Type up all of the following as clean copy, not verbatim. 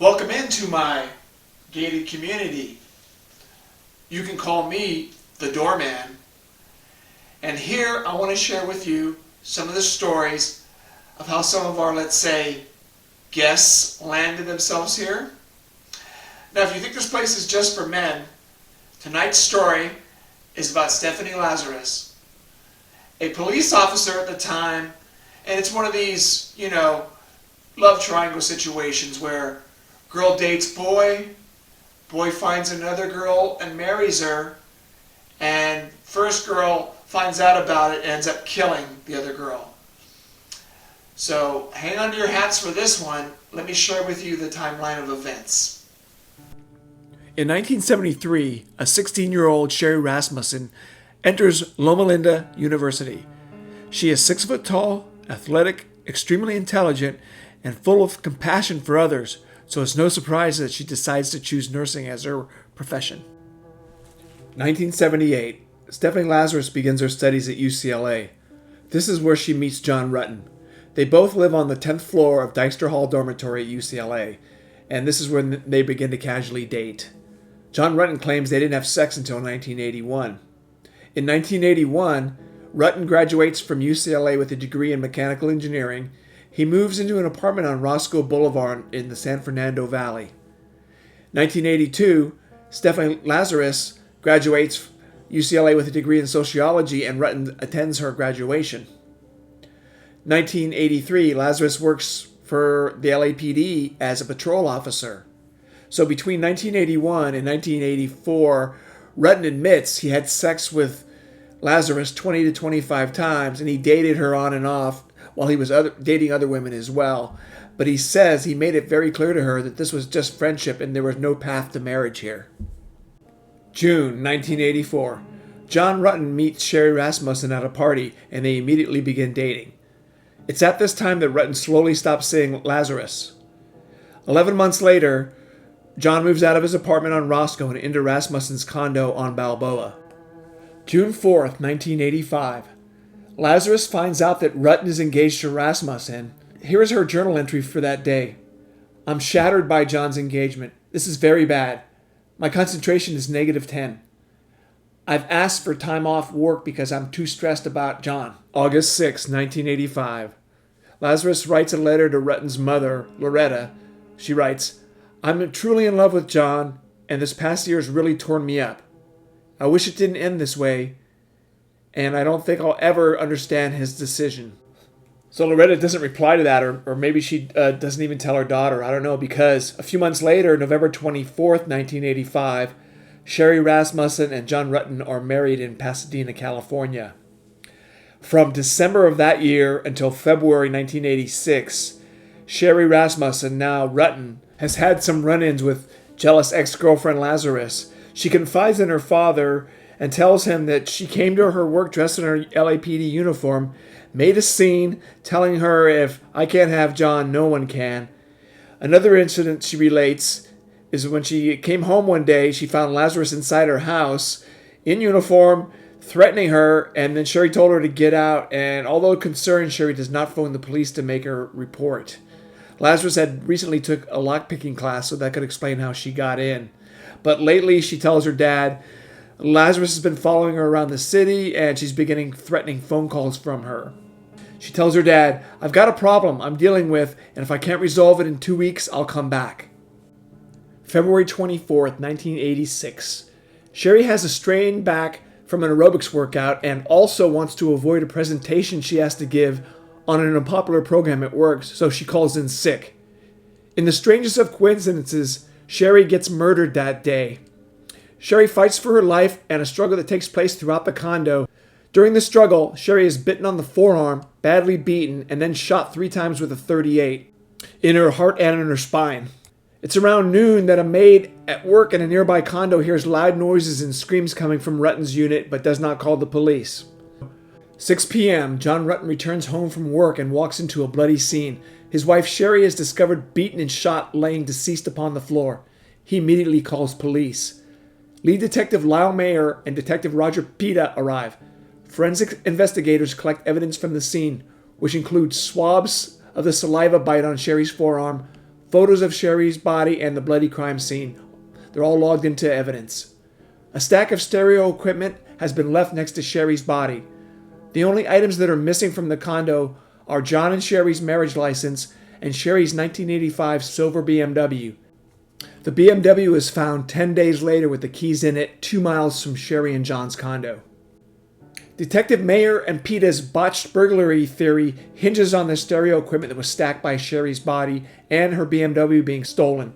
Welcome into my gated community. You can call me the doorman. And here I want to share with you some of the stories of how some of our, let's say, guests landed themselves here. Now, if you think this place is just for men, tonight's story is about Stephanie Lazarus, a police officer at the time, and it's one of these, love triangle situations where girl dates boy, boy finds another girl and marries her, and first girl finds out about it and ends up killing the other girl. So hang on to your hats for this one. Let me share with you the timeline of events. In 1973, a 16-year-old Sherri Rasmussen enters Loma Linda University. She is 6 foot tall, athletic, extremely intelligent, and full of compassion for others, so it's no surprise that she decides to choose nursing as her profession. 1978, Stephanie Lazarus begins her studies at UCLA. This is where she meets John Rutten. They both live on the 10th floor of Dykstra Hall Dormitory at UCLA, and this is when they begin to casually date. John Rutten claims they didn't have sex until 1981. In 1981, Rutten graduates from UCLA with a degree in mechanical engineering. He moves into an apartment on Roscoe Boulevard in the San Fernando Valley. 1982, Stephanie Lazarus graduates UCLA with a degree in sociology, and Rutten attends her graduation. 1983, Lazarus works for the LAPD as a patrol officer. So between 1981 and 1984, Rutten admits he had sex with Lazarus 20 to 25 times, and he dated her on and off while he was dating other women as well. But he says he made it very clear to her that this was just friendship and there was no path to marriage here. June 1984. John Rutten meets Sherri Rasmussen at a party, and they immediately begin dating. It's at this time that Rutten slowly stops seeing Lazarus. 11 months later, John moves out of his apartment on Roscoe and into Rasmussen's condo on Balboa. June 4th, 1985. Lazarus finds out that Rutten is engaged to Rasmussen. Here is her journal entry for that day. I'm shattered by John's engagement. This is very bad. My concentration is -10. I've asked for time off work because I'm too stressed about John. August 6, 1985. Lazarus writes a letter to Rutten's mother, Loretta. She writes, I'm truly in love with John, and this past year has really torn me up. I wish it didn't end this way, and I don't think I'll ever understand his decision. So Loretta doesn't reply to that, or maybe she doesn't even tell her daughter. I don't know, because a few months later, November 24th, 1985, Sherri Rasmussen and John Rutten are married in Pasadena, California. From December of that year until February 1986, Sherri Rasmussen, now Rutten, has had some run-ins with jealous ex-girlfriend Lazarus. She confides in her father and tells him that she came to her work dressed in her LAPD uniform, made a scene telling her, if I can't have John, no one can. Another incident she relates is when she came home one day, she found Lazarus inside her house in uniform, threatening her, and then Sherri told her to get out, and although concerned, Sherri does not phone the police to make her report. Lazarus had recently took a lockpicking class, so that could explain how she got in. But lately, she tells her dad, Lazarus has been following her around the city, and she's beginning threatening phone calls from her. She tells her dad, I've got a problem I'm dealing with, and if I can't resolve it in 2 weeks, I'll come back. February 24th, 1986. Sherri has a strained back from an aerobics workout and also wants to avoid a presentation she has to give on an unpopular program at work, so she calls in sick. In the strangest of coincidences, Sherri gets murdered that day. Sherri fights for her life and a struggle that takes place throughout the condo. During the struggle, Sherri is bitten on the forearm, badly beaten, and then shot 3 times with a .38 in her heart and in her spine. It's around noon that a maid at work in a nearby condo hears loud noises and screams coming from Rutten's unit but does not call the police. 6 p.m., John Rutten returns home from work and walks into a bloody scene. His wife Sherri is discovered beaten and shot, laying deceased upon the floor. He immediately calls police. Lead Detective Lyle Mayer and Detective Roger Pita arrive. Forensic investigators collect evidence from the scene, which includes swabs of the saliva bite on Sherri's forearm, photos of Sherri's body, and the bloody crime scene. They're all logged into evidence. A stack of stereo equipment has been left next to Sherri's body. The only items that are missing from the condo are John and Sherri's marriage license and Sherri's 1985 silver BMW. The BMW was found 10 days later with the keys in it 2 miles from Sherri and John's condo. Detective Mayer and Peta's botched burglary theory hinges on the stereo equipment that was stacked by Sherri's body and her BMW being stolen.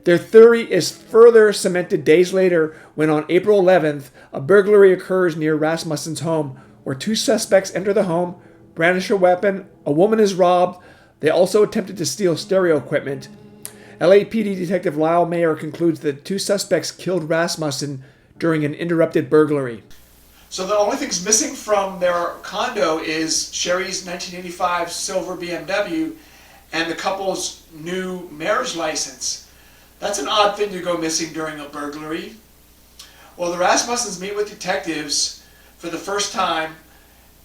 Their theory is further cemented days later when on April 11th, a burglary occurs near Rasmussen's home where 2 suspects enter the home, brandish a weapon, a woman is robbed. They also attempted to steal stereo equipment. LAPD Detective Lyle Mayer concludes that 2 suspects killed Rasmussen during an interrupted burglary. So the only things missing from their condo is Sherri's 1985 silver BMW and the couple's new marriage license. That's an odd thing to go missing during a burglary. Well, the Rasmussens meet with detectives for the first time,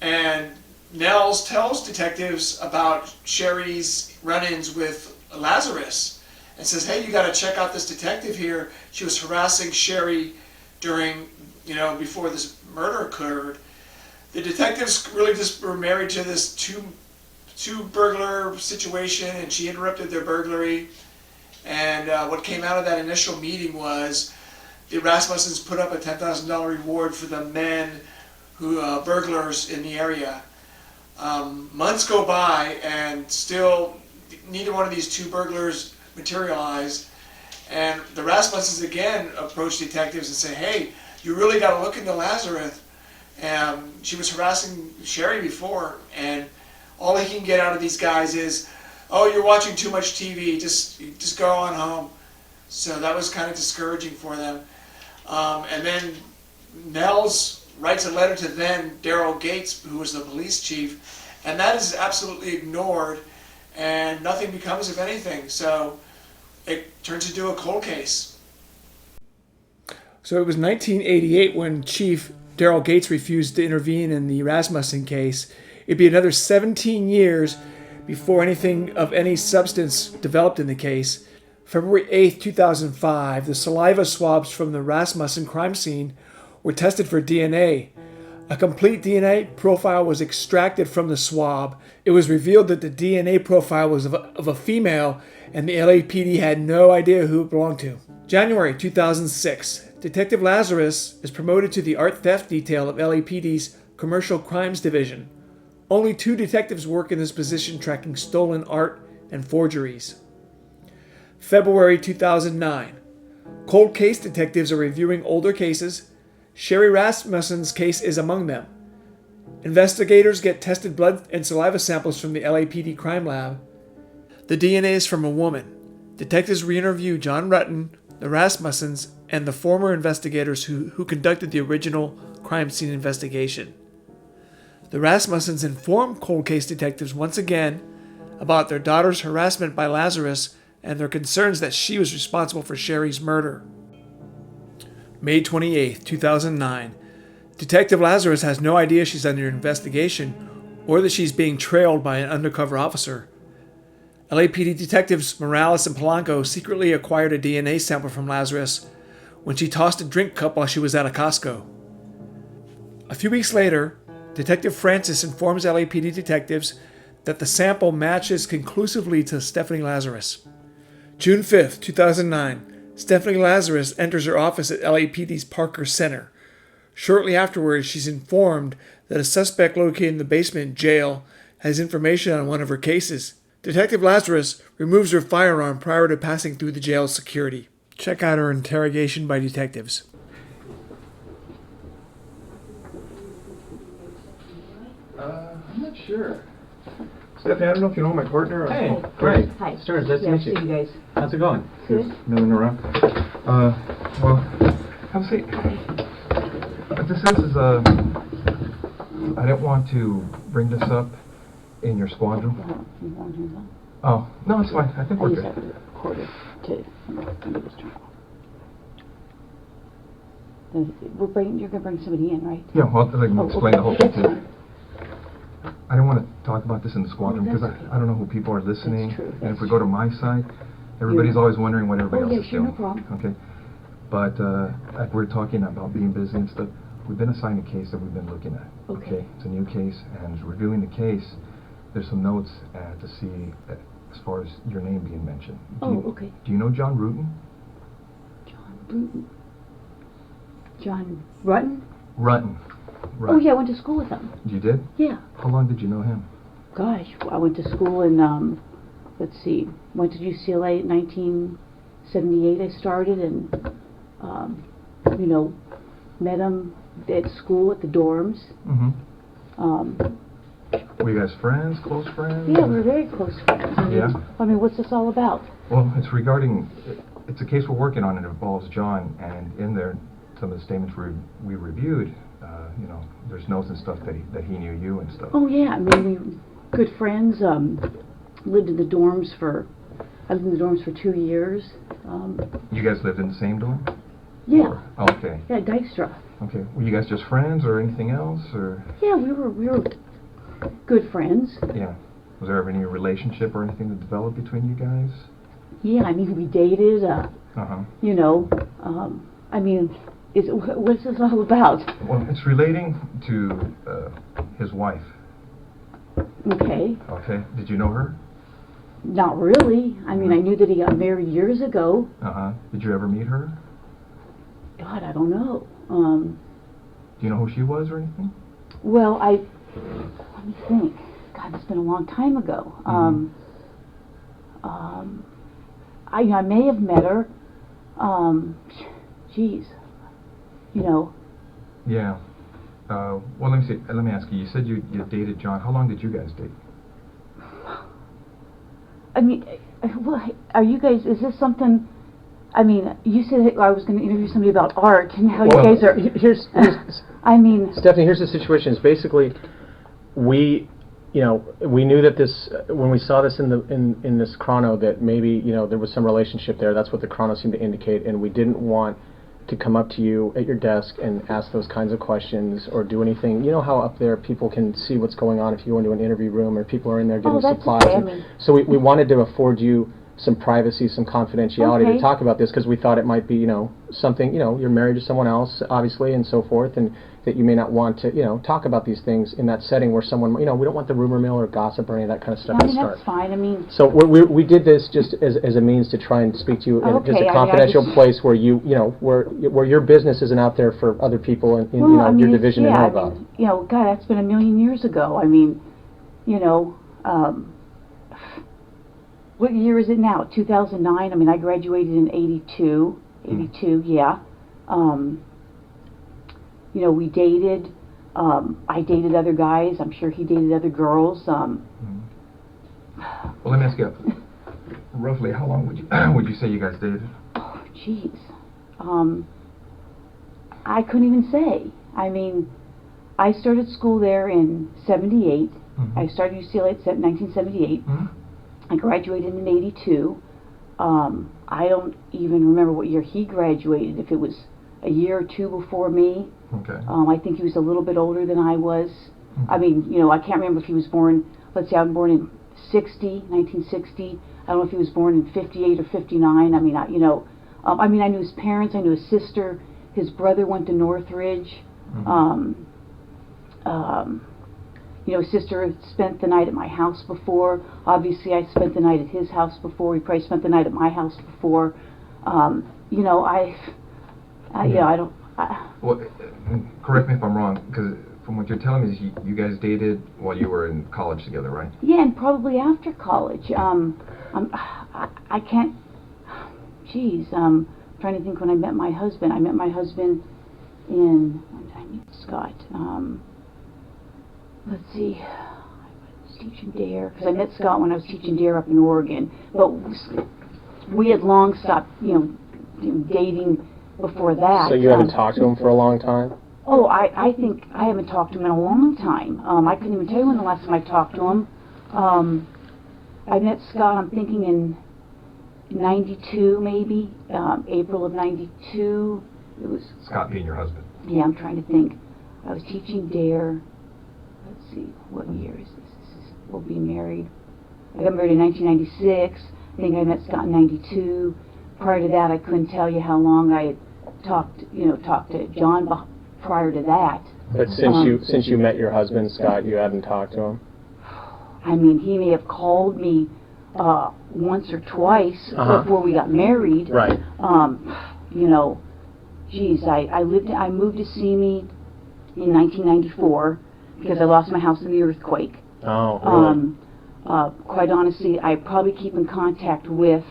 and Nels tells detectives about Sherri's run-ins with Lazarus and says, hey, you got to check out this detective here. She was harassing Sherri during, before this murder occurred. The detectives really just were married to this two burglar situation, and she interrupted their burglary. And what came out of that initial meeting was the Rasmussens put up a $10,000 reward for the men who burglars in the area. Months go by, and still neither one of these 2 burglars materialized. And the Rasmussens again approach detectives and say, hey, you really got to look into Lazarus. She was harassing Sherri before, and all he can get out of these guys is, oh, you're watching too much TV, just go on home. So that was kind of discouraging for them. And then Nels writes a letter to then Daryl Gates, who was the police chief, and that is absolutely ignored, and nothing becomes of anything. So it turns into a cold case. So it was 1988 when Chief Daryl Gates refused to intervene in the Rasmussen case. It'd be another 17 years before anything of any substance developed in the case. February 8, 2005, the saliva swabs from the Rasmussen crime scene were tested for DNA. A complete DNA profile was extracted from the swab. It was revealed that the DNA profile was of a female, and the LAPD had no idea who it belonged to. January 2006, Detective Lazarus is promoted to the art theft detail of LAPD's Commercial Crimes Division. Only 2 detectives work in this position tracking stolen art and forgeries. February 2009. Cold case detectives are reviewing older cases. Sherri Rasmussen's case is among them. Investigators get tested blood and saliva samples from the LAPD crime lab. The DNA is from a woman. Detectives re-interview John Rutten, the Rasmussens, and the former investigators who conducted the original crime scene investigation. The Rasmussens inform cold case detectives once again about their daughter's harassment by Lazarus and their concerns that she was responsible for Sherri's murder. May 28, 2009. Detective Lazarus has no idea she's under investigation or that she's being trailed by an undercover officer. LAPD detectives Morales and Polanco secretly acquired a DNA sample from Lazarus when she tossed a drink cup while she was at a Costco. A few weeks later, Detective Francis informs LAPD detectives that the sample matches conclusively to Stephanie Lazarus. June 5, 2009. Stephanie Lazarus enters her office at LAPD's Parker Center. Shortly afterwards, she's informed that a suspect located in the basement jail has information on one of her cases. Detective Lazarus removes her firearm prior to passing through the jail's security. Check out her interrogation by detectives. I'm not sure. Stephanie, I don't know if you know my partner. Hey, great. Hi. Stern, nice to meet See you. you guys. How's it going? Good. Just milling around. Well, have a seat. What this is, I didn't want to bring this up in your squadron. Oh, no, it's fine. I think we're good. Quarter to under this turn. You're gonna bring somebody in, right? Yeah, well, I can explain the whole thing That's too. fine. I don't want to talk about this in the squadron because that's I don't know who people are listening. That's true, And if we that's go to my side, Everybody's always wondering what everybody Oh, else yeah, is sure, doing. no problem. Okay. But like we're talking about being busy and stuff, we've been assigned a case that we've been looking at. Okay. It's a new case, and reviewing the case, there's some notes to see as far as your name being mentioned. Okay. Do you know John Rutan? John Bruton. John Rutten? Rutan. Oh, yeah, I went to school with him. You did? Yeah. How long did you know him? Gosh, I went to school in, let's see, went to UCLA in 1978 I started, and, you know, met him at school at the dorms. Mm-hmm. Um, Were you guys friends, close friends? yeah, we were very close friends. Yeah? I mean, what's this all about? Well, it's regarding, it's a case we're working on, and it involves John, and in there, some of the statements we reviewed, you know, there's notes and stuff that he knew you and stuff. Oh, yeah, I mean, we were good friends, lived in the dorms for, I lived in the dorms for 2 years. You guys lived in the same dorm? Yeah. Or, okay. Yeah, Dykstra. Okay. Were you guys just friends or anything else, or? Yeah, we were good friends. Yeah. Was there ever any relationship or anything that developed between you guys? Yeah, I mean, we dated, Uh-huh. you know, I mean, what's this all about? Well, it's relating to his wife. Okay. Okay. Did you know her? Not really. I mean, I knew that he got married years ago. Uh-huh. Did you ever meet her? God, I don't know. Do you know who she was or anything? Well, let me think. God, it's been a long time ago. I may have met her. Geez. You know. Yeah. Well, let me see. Let me ask you. You said you dated John. How long did you guys date? I mean, well, are you guys, is this something, I mean, you said I was going to interview somebody about art, and how Well, you guys are, here's I mean, Stephanie, here's the situation. Is basically, we knew that this, when we saw this in this chrono, that maybe, you know, there was some relationship there. That's what the chrono seemed to indicate, and we didn't want to come up to you at your desk and ask those kinds of questions or do anything. You know how up there people can see what's going on if you go into an interview room, or people are in there getting that's supplies. okay, I And mean- so we wanted to afford you some privacy, some confidentiality Okay. to talk about this, because we thought it might be, you know, something, you know, you're married to someone else, obviously, and so forth, and that you may not want to, you know, talk about these things in that setting where someone, you know, we don't want the rumor mill or gossip or any of that kind of stuff I to mean, start. that's fine, I mean, So we did this just as a means to try and speak to you in just Okay, I mean, a I confidential just- place where you know, where your business isn't out there for other people in well, you know, I mean, your it's- division yeah, to know I about. mean, you know, God, that's been a million years ago. I mean, you know, what year is it now? 2009? I mean, I graduated in 82, yeah. You know, we dated, I dated other guys, I'm sure he dated other girls, Well, let me ask you, roughly how long would you say you guys dated? oh, jeez. I couldn't even say. I mean, I started school there in 78. Mhm. I started UCLA in 1978. Hmm? I graduated in 82. I don't even remember what year he graduated, if it was a year or two before me. Okay. I think he was a little bit older than I was. Mhm. I mean, you know, I can't remember if he was born, let's say I'm born in 1960. I don't know if he was born in 58 or 59. I mean, I knew his parents, I knew his sister. His brother went to Northridge. Mhm. You know, his sister had spent the night at my house before. Obviously, I spent the night at his house before. He probably spent the night at my house before. You know, yeah, I don't. Well, correct me if I'm wrong, because from what you're telling me, is you guys dated while you were in college together, right? Yeah, and probably after college. I can't. Geez, trying to think when I met my husband. I met my husband in, when did I meet Scott? Let's see. I was teaching DARE, because I met Scott when I was teaching DARE up in Oregon. But we had long stopped, you know, dating before that. So you haven't talked to him for a long time? Oh, I think I haven't talked to him in a long time. I couldn't even tell you when the last time I talked to him. I met Scott, I'm thinking in 92 maybe, April of 92. It was, Scott being your husband. yeah, I'm trying to think. I was teaching DARE. Let's see, what year is this? We'll be married. I got married in 1996. think I met Scott in 92. Prior to that, I couldn't tell you how long I had talked to John prior to that. But since you met your husband, Scott, you hadn't talked to him? I mean, he may have called me once or twice before we got married. Right. You know, geez, I moved to Simi in 1994 because I lost my house in the earthquake. Oh, really? Quite honestly, I probably keep in contact with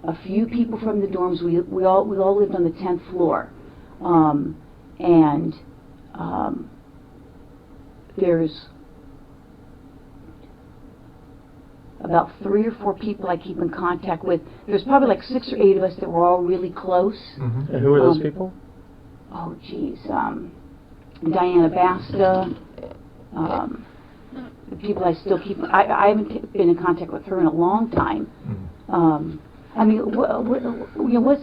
a few people from the dorms. We all lived on the 10th floor, and there's about 3 or 4 people I keep in contact with. There's probably like 6 or 8 of us that were all really close. And who are those people? Oh, geez, Diana Basta. The people I still keep. I haven't been in contact with her in a long time. I mean, what's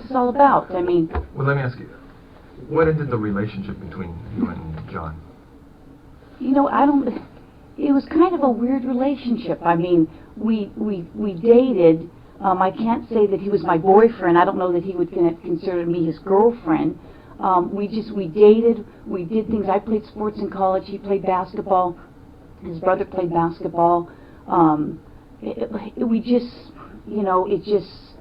this all about? I mean. Well, let me ask you, what ended the relationship between you and John? You know, it was kind of a weird relationship. I mean, we dated. I can't say that he was my boyfriend. I don't know that he would consider me his girlfriend. We dated. We did things. I played sports in college. He played basketball. His brother played basketball. We just, you know, it just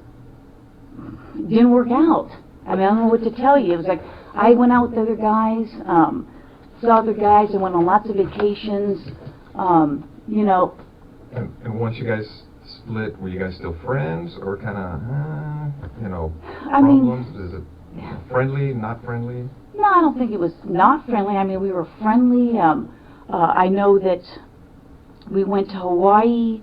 didn't work out. I mean, I don't know what to tell you. It was like I went out with other guys, saw other guys, and went on lots of vacations. You know. And once you guys split, were you guys still friends, or kind of, you know, problems? Is it friendly, not friendly? No, I don't think it was not friendly. I mean, we were friendly. I know that we went to Hawaii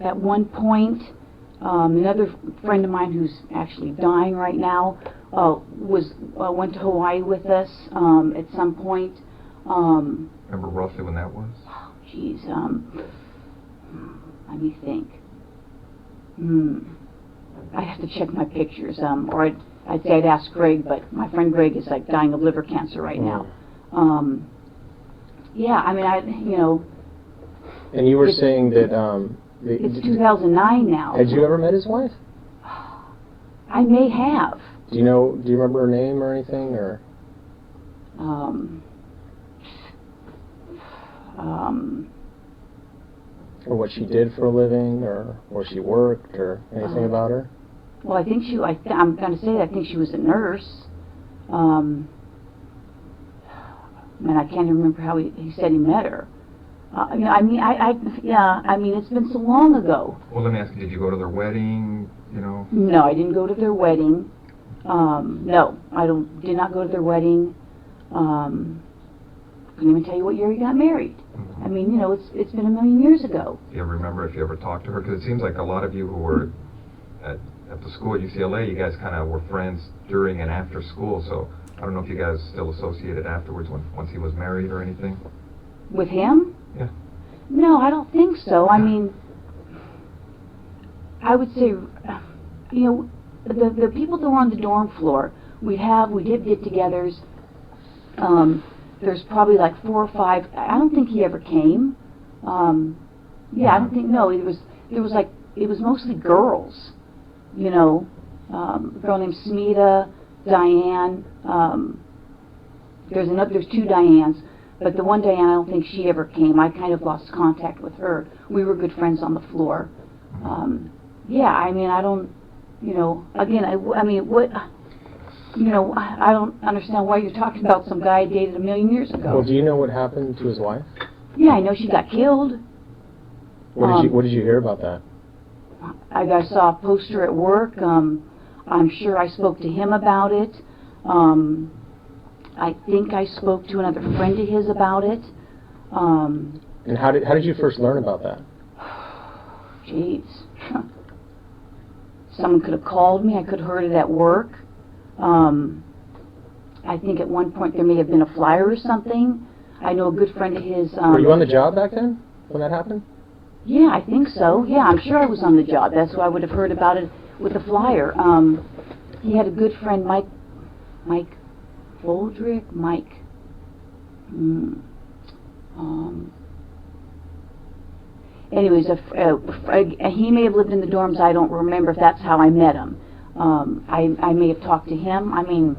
at one point. Another friend of mine who's actually dying right now went to Hawaii with us at some point. Remember roughly when that was? Oh, geez. Let me think. I'd have to check my pictures. Or I'd say I'd ask Greg, but my friend Greg is like dying of liver cancer right now. Yeah, I mean, you know. And you were saying that it's 2009 now. Had you ever met his wife? I may have. Do you remember her name or anything, or? Or what she did for a living, or where she worked, or anything about her? Well, I think I'm going to say that I think she was a nurse. Man, I can't even remember how he said he met her. I mean, it's been so long ago. Well, let me ask you, did you go to their wedding, you know? No, I didn't go to their wedding. No, did not go to their wedding. Couldn't even tell you what year he got married. I mean, you know, it's been a million years ago. Do you ever remember if you ever talked to her? Because it seems like a lot of you who were at the school at UCLA, you guys kind of were friends during and after school, so I don't know if you guys still associated afterwards once he was married or anything. With him? Yeah. No, I don't think so. I mean, I would say, you know, the people that were on the dorm floor, we did get-togethers. There's probably like 4 or 5. I don't think he ever came. Yeah, I don't think. No, it was mostly girls. You know, a girl named Smita, Diane. There's 2 Dianes. But the one Diane, I don't think she ever came. I kind of lost contact with her. We were good friends on the floor. Yeah, I mean, I don't, you know, again, I mean, what, you know, I don't understand why you're talking about some guy I dated a million years ago. Well, do you know what happened to his wife? Yeah, I know she got killed. What did you hear about that? I saw a poster at work. I'm sure I spoke to him about it. I think I spoke to another friend of his about it. And how did you first learn about that? Jeez. Someone could have called me. I could have heard it at work. I think at one point there may have been a flyer or something. I know a good friend of his. Were you on the job back then when that happened? Yeah, I think so. Yeah, I'm sure I was on the job. That's why I would have heard about it with the flyer. He had a good friend, Mike Foldrick, anyways, he may have lived in the dorms. I don't remember if that's how I met him. I may have talked to him. I mean,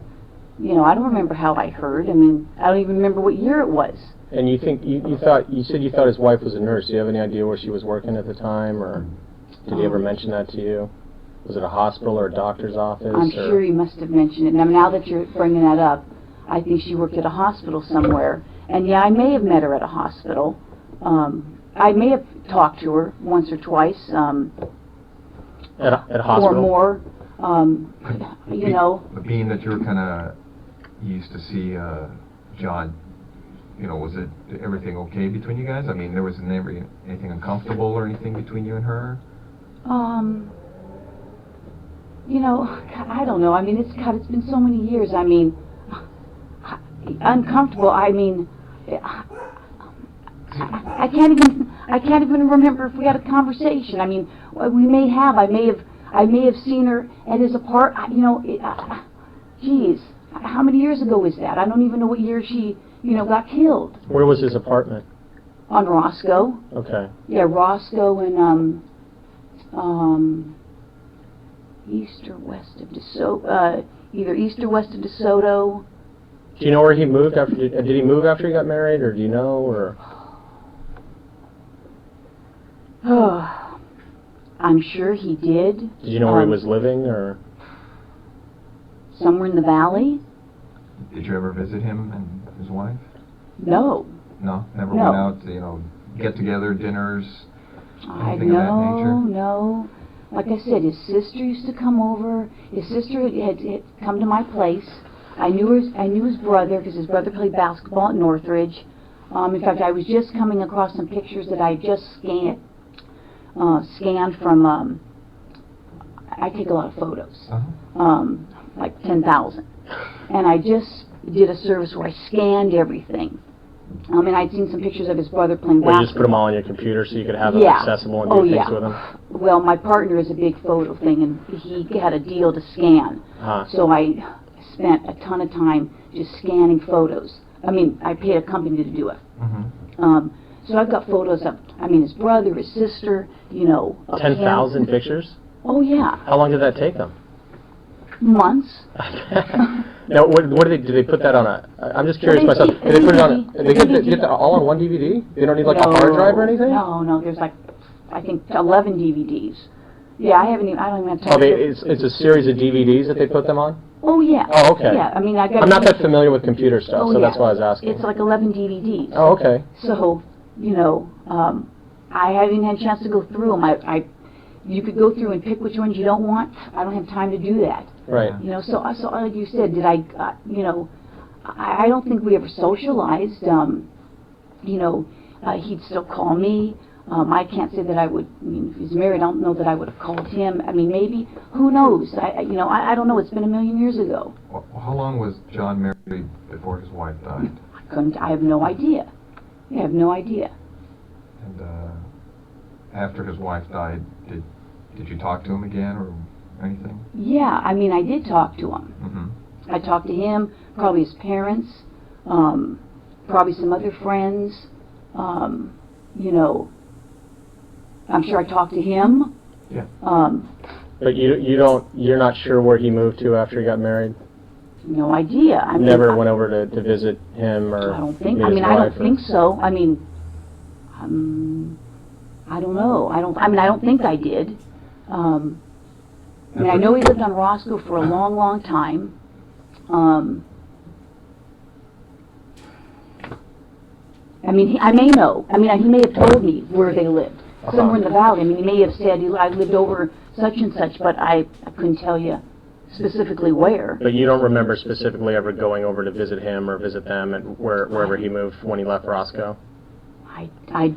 you know, I don't remember how I heard. I mean, I don't even remember what year it was. And you think you thought his wife was a nurse. Do you have any idea where she was working at the time, or did he ever mention that to you? Was it a hospital or a doctor's office? I'm sure he must have mentioned it. Now that you're bringing that up, I think she worked at a hospital somewhere. And yeah, I may have met her at a hospital. I may have talked to her once or twice. At a hospital? Or more. You know. Being that you're kind of used to see John, you know, was everything okay between you guys? I mean, there was never anything uncomfortable or anything between you and her? You know, I don't know. I mean, it's been so many years. I mean, uncomfortable. I mean, I can't even remember if we had a conversation. I mean, we may have. I may have seen her at his apartment. You know, geez, how many years ago was that? I don't even know what year she, you know, got killed. Where was his apartment? On Roscoe. Okay. Yeah, Roscoe and east or west of DeSoto. Either east or west of DeSoto. Do you know where he moved after? Did he move after he got married, or do you know, or? I'm sure he did. Did you know where he was living, or? Somewhere in the valley. Did you ever visit him and his wife? No. No, never No. went out to, you know, get together, dinners, anything of that nature? No. Like I said, his sister used to come over. His sister had come to my place. I knew his brother because his brother played basketball at Northridge. In fact, I was just coming across some pictures that I just scanned from. I take a lot of photos, like 10,000, and I just did a service where I scanned everything. And I'd seen some pictures of his brother playing basketball. You just put them all on your computer so you could have them Yeah. accessible and Oh, do things yeah. with them? Well, my partner is a big photo thing, and he had a deal to scan. So I spent a ton of time just scanning photos. I mean, I paid a company to do it. Mm-hmm. So I've got photos of, his brother, his sister, you know. of 10,000 him. pictures? Oh, yeah. How long did that take them? Months. Now, what do they put that on a? I'm just curious myself. Do they put it on? They get that all on one DVD? They don't need like a hard drive or anything? No. There's like, I think 11 DVDs. Yeah, I don't even have time. It's a series of DVDs that they put them on? Oh, yeah. Oh, okay. Yeah, I got. I'm not that familiar with computer stuff, Oh, so yeah. that's why I was asking. It's like 11 DVDs. Oh, okay. So, you know, I haven't even had a chance to go through them. You could go through and pick which ones you don't want. I don't have time to do that. Right. You know, so like you said, you know, I don't think we ever socialized. You know, he'd still call me. I can't say that I would, if he's married, I don't know that I would have called him. Maybe, who knows? I don't know. It's been a million years ago. Well, how long was John married before his wife died? I have no idea. I have no idea. And after his wife died, did you talk to him again or anything? Yeah, I did talk to him. Mm-hmm. I talked to him, probably his parents, probably some other friends. You know, I'm sure I talked to him. Yeah. But you're not sure where he moved to after he got married? No idea. Never went over to visit him or I don't think. meet his I wife don't think so. I don't know. I don't think I did. I know he lived on Roscoe for a long, long time. I may know. He may have told me where they lived, somewhere in the valley. He may have said I lived over such and such, but I couldn't tell you specifically where. But you don't remember specifically ever going over to visit him or visit them at wherever he moved when he left Roscoe? I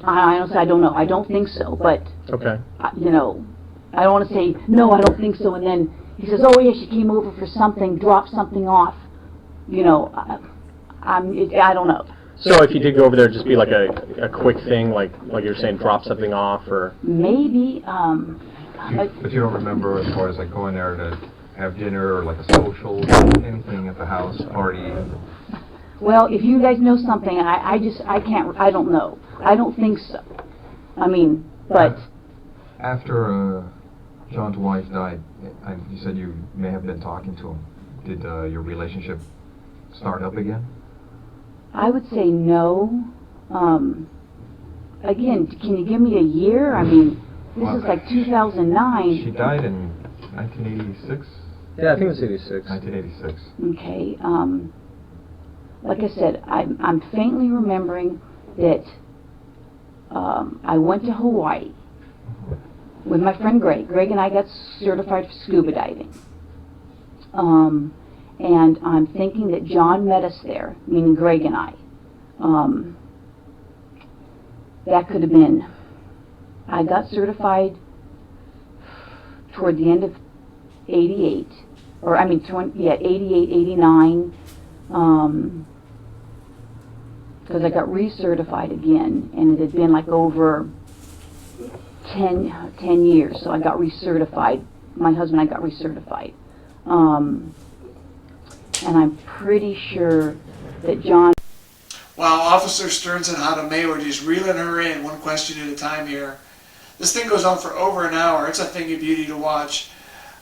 honestly, I don't know. I don't think so, but Okay. you know, I don't want to say no, I don't think so, and then he says, oh yeah, she came over for something, dropped something off. You know, I don't know. So if you did go over there, just be like a quick thing, like you're saying, drop something off, or Maybe. But you don't remember as far as like going there to have dinner or like a social, anything at the house, party? Well, if you guys know something, I can't. I don't know. I don't think so. But After John's wife died, you said you may have been talking to him. Did your relationship start up again? I would say no. Again, can you give me a year? I mean, this is like 2009. She died in 1986? Yeah, I think it was 86. 1986. Okay. Like I said, I'm faintly remembering that I went to Hawaii with my friend Greg. Greg and I got certified for scuba diving. And I'm thinking that John met us there, meaning Greg and I. That could have been, I got certified toward the end of 88, or I mean, 88, 89, because I got recertified again, and it had been like over 10 years, so I got recertified. My husband and I got recertified. And I'm pretty sure that John... Wow, Officer Stearns and Hada Mayward just reeling her in one question at a time here. This thing goes on for over an hour. It's a thing of beauty to watch.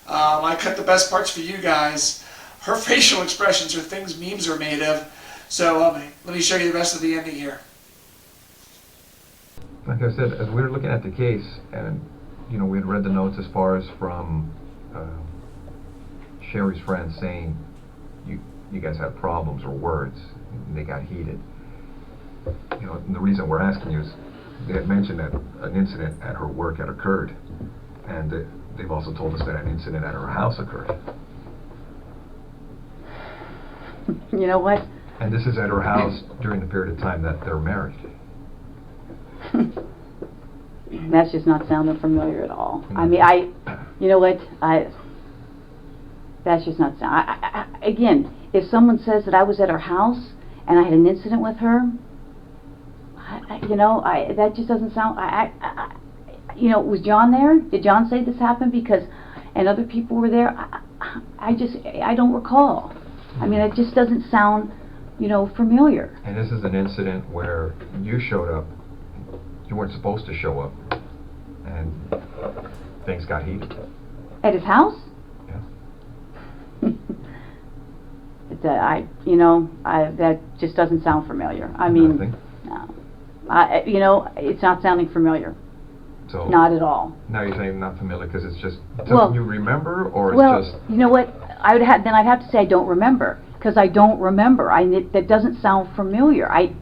I cut the best parts for you guys. Her facial expressions are things memes are made of. So let me show you the rest of the ending here. Like I said, as we were looking at the case, and we had read the notes as far as from Sherri's friends saying you guys had problems or words, and they got heated. And the reason we're asking you is they had mentioned that an incident at her work had occurred, and they've also told us that an incident at her house occurred. You know what? And this is at her house during the period of time that they're married. That's just not sounding familiar at all. I mean, you know what? That's just not sound. Again, if someone says that I was at her house and I had an incident with her, that just doesn't sound. Was John there? Did John say this happened and other people were there? I don't recall. I mean, it just doesn't sound, familiar. And this is an incident where you showed up. You weren't supposed to show up, and things got heated. At his house? Yeah. That just doesn't sound familiar. I mean, Nothing. no. It's not sounding familiar. So Not at all. now you're saying not familiar because it's just something you remember, or it's just... you know what? I'd have to say I don't remember, because I don't remember. That doesn't sound familiar. I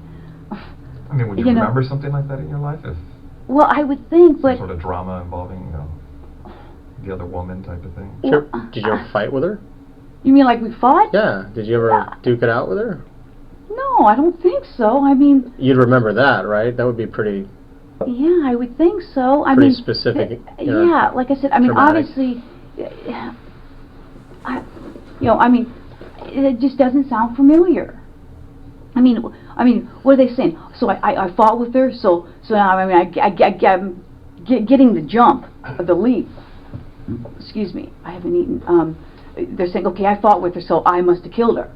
mean, would you remember something like that in your life? Well, I would think, but... Some sort of drama involving, the other woman type of thing? Sure. Did you ever fight with her? You mean like we fought? Yeah. Did you ever duke it out with her? No, I don't think so. I mean... You'd remember that, right? That would be pretty... Yeah, I would think so. I Pretty mean, specific. Yeah, like I said, I mean, traumatic. obviously, it just doesn't sound familiar. I mean, what are they saying? So I fought with her. So now I'm getting the jump, the leap. Excuse me, I haven't eaten. They're saying, okay, I fought with her, so I must have killed her.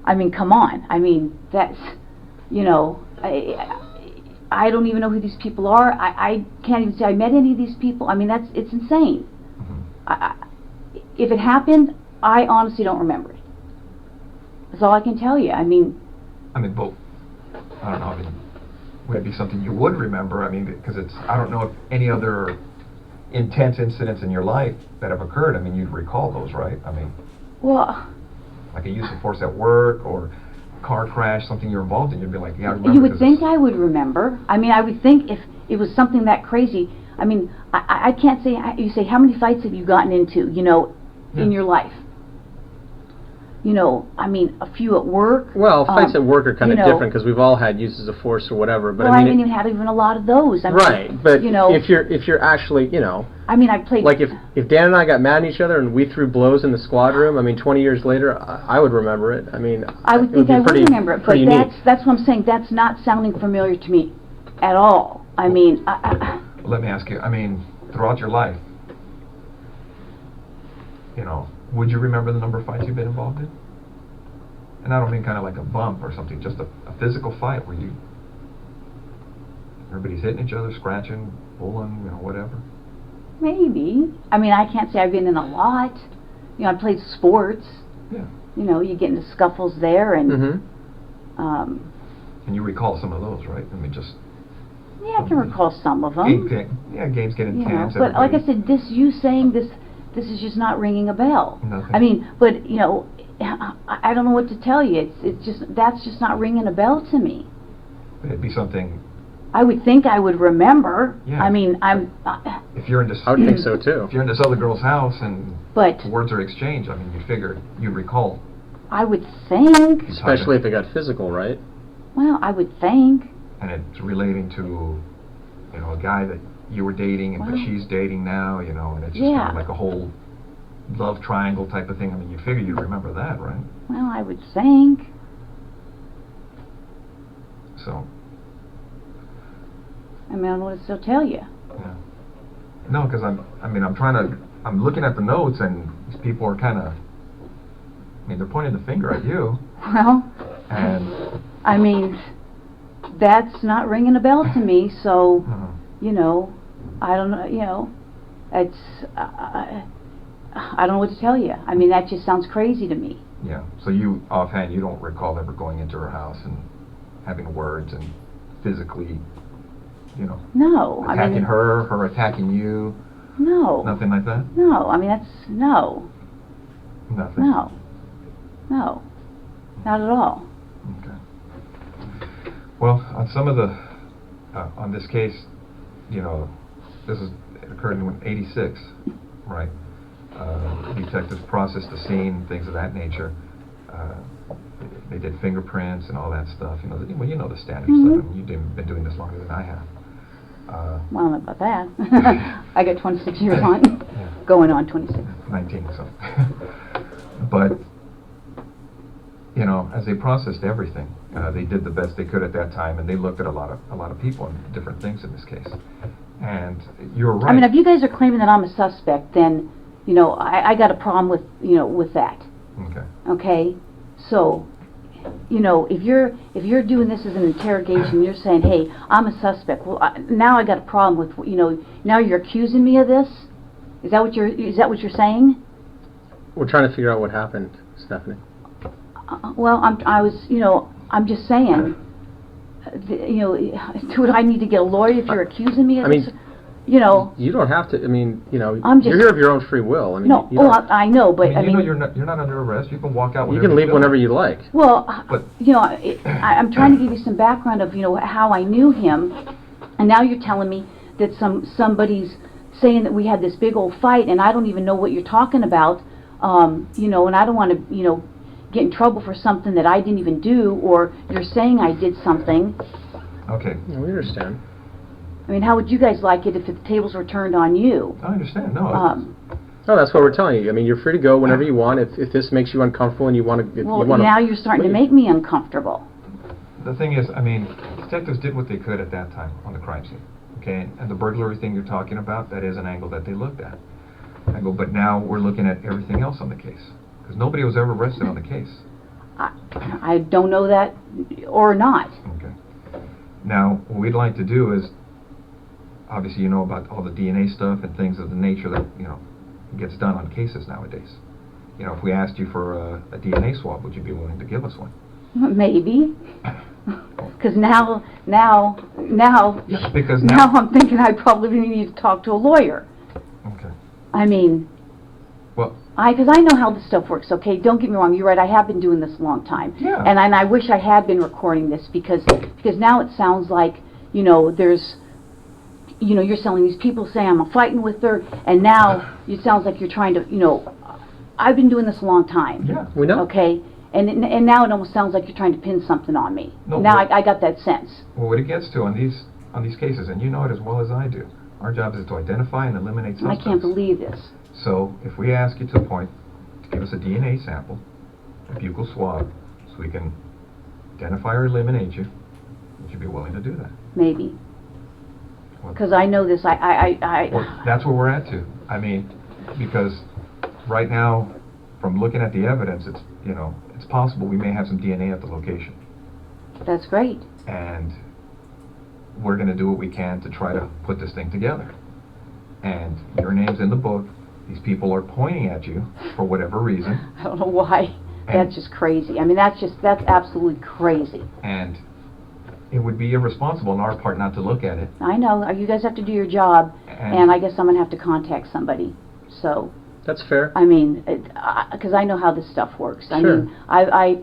I mean, come on. I mean, that's, I don't even know who these people are. I can't even say I met any of these people. I mean, it's insane. Mm-hmm. If it happened, I honestly don't remember it. That's all I can tell you. I mean, but I don't know. I mean, would it be something you would remember? I mean, because I don't know if any other intense incidents in your life that have occurred. I mean, you'd recall those, right? I mean, well, like a use of force at work or car crash, something you're involved in, you'd be like, yeah, I remember. you would think I would remember. I mean, I would think if it was something that crazy. I mean, I can't say. You say, how many fights have you gotten into? In your life. I mean, a few at work. Well, fights at work are kind of different because we've all had uses of force or whatever. But well, I haven't even had even a lot of those. I mean, right, but if you're actually, I mean, I played. Like if Dan and I got mad at each other and we threw blows in the squad room, I mean, 20 years later, I would remember it. I mean, I would think I would remember it, but that's what I'm saying. That's not sounding familiar to me at all. I mean, let me ask you. I mean, throughout your life, would you remember the number of fights you've been involved in? And I don't mean kind of like a bump or something, just a physical fight where you Everybody's hitting each other, scratching, pulling, whatever. Maybe. I mean, I can't say I've been in a lot. I played sports. Yeah. You get into scuffles there, and Mm-hmm. And you recall some of those, right? I mean, just yeah, I can recall some of them. games get intense. But like I said, you saying this is just not ringing a bell. Nothing. I mean, but I don't know what to tell you. It's just that's just not ringing a bell to me. It'd be something. I would think I would remember. Yeah. I mean, If you're in this, I would think so too. if you're in this other girl's house and but words are exchanged, I mean, you'd figure you'd recall. I would think. Especially if it got physical, right? Well, I would think. And it's relating to, a guy that you were dating, but Well, she's dating now, and it's just yeah. kind of like a whole love triangle type of thing. I mean, you figure you'd remember that, right? Well, I would think. So, I mean, I don't know what to still tell you. yeah. No, because I'm looking at the notes, and these people are kind of, they're pointing the finger at you, Well, and I mean, that's not ringing a bell to me. So, I don't know. It's I don't know what to tell you. I mean, that just sounds crazy to me. yeah. So you offhand, you don't recall ever going into her house and having words and physically, No, I attacking mean, her attacking you, no, nothing like that. no. I mean, that's no, Nothing. no, not at all. Okay. Well, on some of the, on this case, it occurred in '86, right? Detectives processed the scene, things of that nature. They did fingerprints and all that stuff. You know the standard stuff. I mean, you've been doing this longer than I have. Well, not about that. I got 26 years on, Yeah. going on 26. 19, so. But, as they processed everything, they did the best they could at that time, and they looked at a lot of people and different things in this case. And you're right. I mean, if you guys are claiming that I'm a suspect, then I got a problem with that. Okay. Okay, so if you're doing this as an interrogation, you're saying, hey, I'm a suspect. Well, now I got a problem with now you're accusing me of this. Is that what you're saying? We're trying to figure out what happened, Stephanie. Well, I'm just saying. Do I need to get a lawyer if you're accusing me of I mean, this? You don't have to. I mean, I'm just- you're here of your own free will. I mean, No, you don't- I know, but you're not under arrest. You can walk out. you Whenever can leave feel whenever like. you like. well, But- I'm trying to give you some background of how I knew him, and now you're telling me that somebody's saying that we had this big old fight, and I don't even know what you're talking about. And I don't want to get in trouble for something that I didn't even do, or you're saying I did something. Okay. Yeah, we understand. I mean, how would you guys like it if the tables were turned on you? I understand. No. No, that's what we're telling you. I mean, you're free to go whenever you want. If this makes you uncomfortable and you want to, Well, now you're starting to make me uncomfortable. The thing is, detectives did what they could at that time on the crime scene. Okay, and the burglary thing you're talking about, that is an angle that they looked at. But now we're looking at everything else on the case, because nobody was ever arrested on the case. I don't know that or not. Okay. Now, what we'd like to do is, obviously you know about all the DNA stuff and things of the nature that, gets done on cases nowadays. If we asked you for a DNA swab, would you be willing to give us one? Maybe. Because now Yeah, because now. I'm thinking I probably need to talk to a lawyer. Okay. I mean, Well, because I know how this stuff works, okay? Don't get me wrong, you're right, I have been doing this a long time. Yeah. And I wish I had been recording this because now it sounds like, there's, you're selling these people saying I'm fighting with her, and now it sounds like you're trying to, I've been doing this a long time. yeah. We know. Okay? And now it almost sounds like you're trying to pin something on me. No, Now but- I got that sense. Well, what it gets to on these cases, and you know it as well as I do, our job is to identify and eliminate I suspects. can't believe this. So, if we ask you to the point to give us a DNA sample, a buccal swab, so we can identify or eliminate you, would you be willing to do that? Maybe. Well- Because I know this, Well, that's where we're at too. Because right now, from looking at the evidence, it's possible we may have some DNA at the location. that's great. And we're going to do what we can to try to put this thing together. And your name's in the book. These people are pointing at you for whatever reason. I don't know why. That's just crazy. I mean, that's absolutely crazy. And it would be irresponsible on our part not to look at it. I know. You guys have to do your job, and I guess I'm going to have to contact somebody. So, That's fair. I mean, because I know how this stuff works. I Sure. mean, I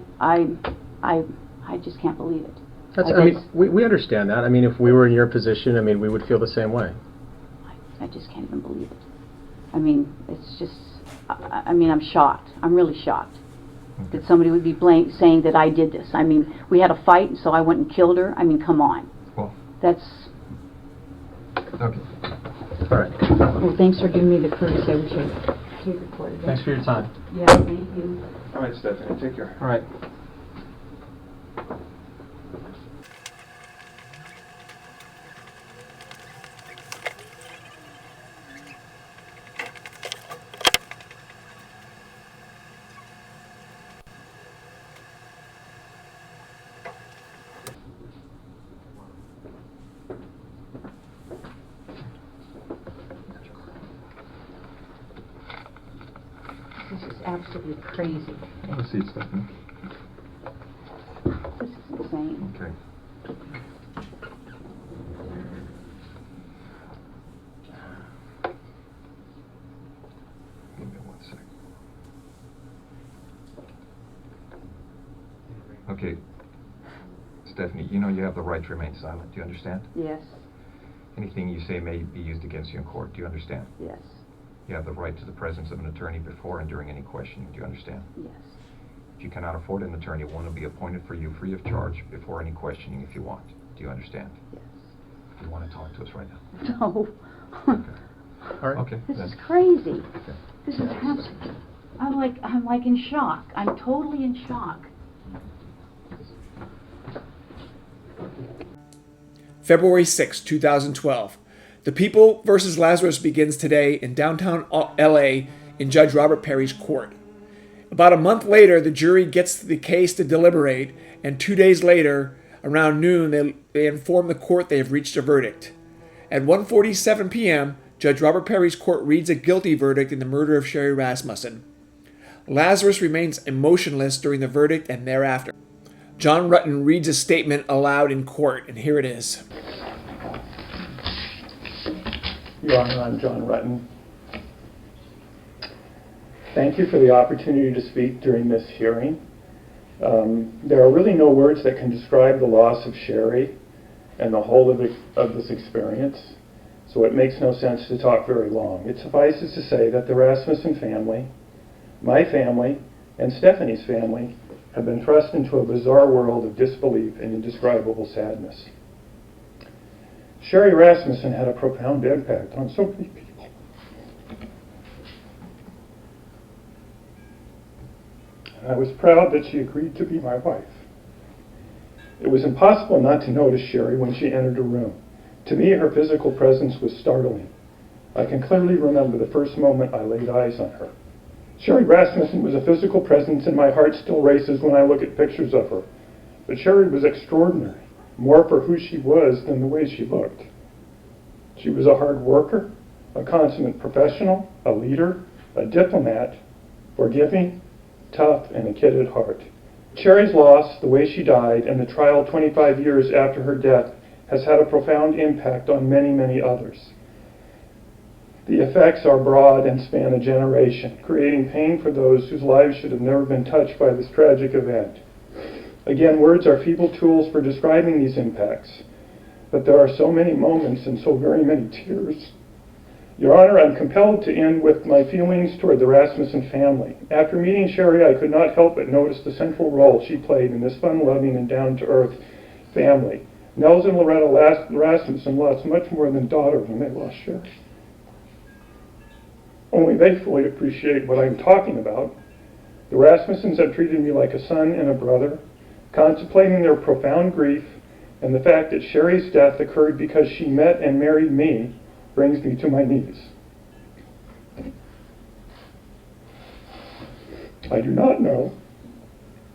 just can't believe it. That's, I mean, we understand that. I mean, if we were in your position, I mean, we would feel the same way. I just can't even believe it. I mean, it's just, I mean, I'm shocked. I'm really shocked that somebody would be saying that I did this. I mean, we had a fight, so I went and killed her. I mean, come on. Well, That's, okay. All right. well, thanks for giving me the courtesy. I wish I tape recorded that. Thanks for your time. Yeah, thank you. All right, Stephanie, take care. All right. This is absolutely crazy. Have a seat, Stephanie. This is insane. Okay. Give me 1 second. Okay. Stephanie, you know you have the right to remain silent. Do you understand? Yes, Anything you say may be used against you in court. Do you understand? yes, You have the right to the presence of an attorney before and during any questioning. Do you understand? yes, If you cannot afford an attorney, one will be appointed for you free of charge before any questioning if you want. Do you understand? yes. You want to talk to us right now? No. Okay. All right. Okay. This then. is crazy. Okay. This is absolutely, I'm like in shock. I'm totally in shock. February 6, 2012. The People versus Lazarus begins today in downtown LA in Judge Robert Perry's court. About a month later, the jury gets the case to deliberate, and 2 days later, around noon, they inform the court they have reached a verdict. At 1:47 p.m., Judge Robert Perry's court reads a guilty verdict in the murder of Sherri Rasmussen. Lazarus remains emotionless during the verdict and thereafter. John Rutten reads a statement aloud in court, and here it is. Your Honor, I'm John Rutten. Thank you for the opportunity to speak during this hearing. There are really no words that can describe the loss of Sherri and the whole of this experience, so it makes no sense to talk very long. It suffices to say that the Rasmussen family, my family, and Stephanie's family have been thrust into a bizarre world of disbelief and indescribable sadness. Sherri Rasmussen had a profound impact on so many people. And I was proud that she agreed to be my wife. It was impossible not to notice Sherri when she entered a room. To me, her physical presence was startling. I can clearly remember the first moment I laid eyes on her. Sherri Rasmussen was a physical presence, and my heart still races when I look at pictures of her. But Sherri was extraordinary, more for who she was than the way she looked. She was a hard worker, a consummate professional, a leader, a diplomat, forgiving, tough, and a kid at heart. Sherri's loss, the way she died, and the trial 25 years after her death has had a profound impact on many, many others. The effects are broad and span a generation, creating pain for those whose lives should have never been touched by this tragic event. Again, words are feeble tools for describing these impacts, but there are so many moments and so very many tears. Your Honor, I'm compelled to end with my feelings toward the Rasmussen family. After meeting Sherri, I could not help but notice the central role she played in this fun-loving and down-to-earth family. Nels and Loretta Rasmussen lost much more than daughter when they lost Sherri. Only they fully appreciate what I'm talking about. The Rasmussens have treated me like a son and a brother, contemplating their profound grief, and the fact that Sherri's death occurred because she met and married me brings me to my knees. I do not know,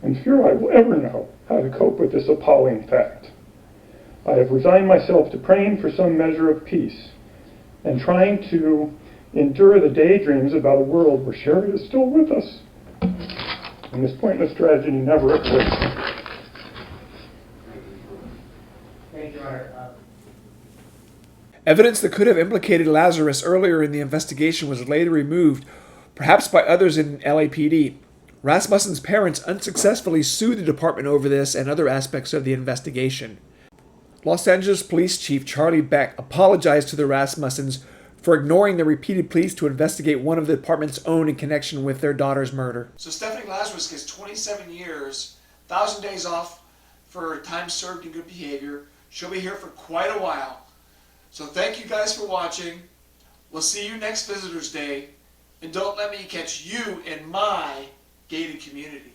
and fear I will ever know, how to cope with this appalling fact. I have resigned myself to praying for some measure of peace and trying to endure the daydreams about a world where Sherri is still with us and this pointless tragedy never occurred. Thank you, Your Honor. Evidence that could have implicated Lazarus earlier in the investigation was later removed, perhaps by others in LAPD. Rasmussen's parents unsuccessfully sued the department over this and other aspects of the investigation. Los Angeles Police Chief Charlie Beck apologized to the Rasmussens for ignoring the repeated pleas to investigate one of the department's own in connection with their daughter's murder. So Stephanie Lazarus gets 27 years, 1,000 days off for time served in good behavior. She'll be here for quite a while. So thank you guys for watching. We'll see you next Visitors Day. And don't let me catch you in my gated community.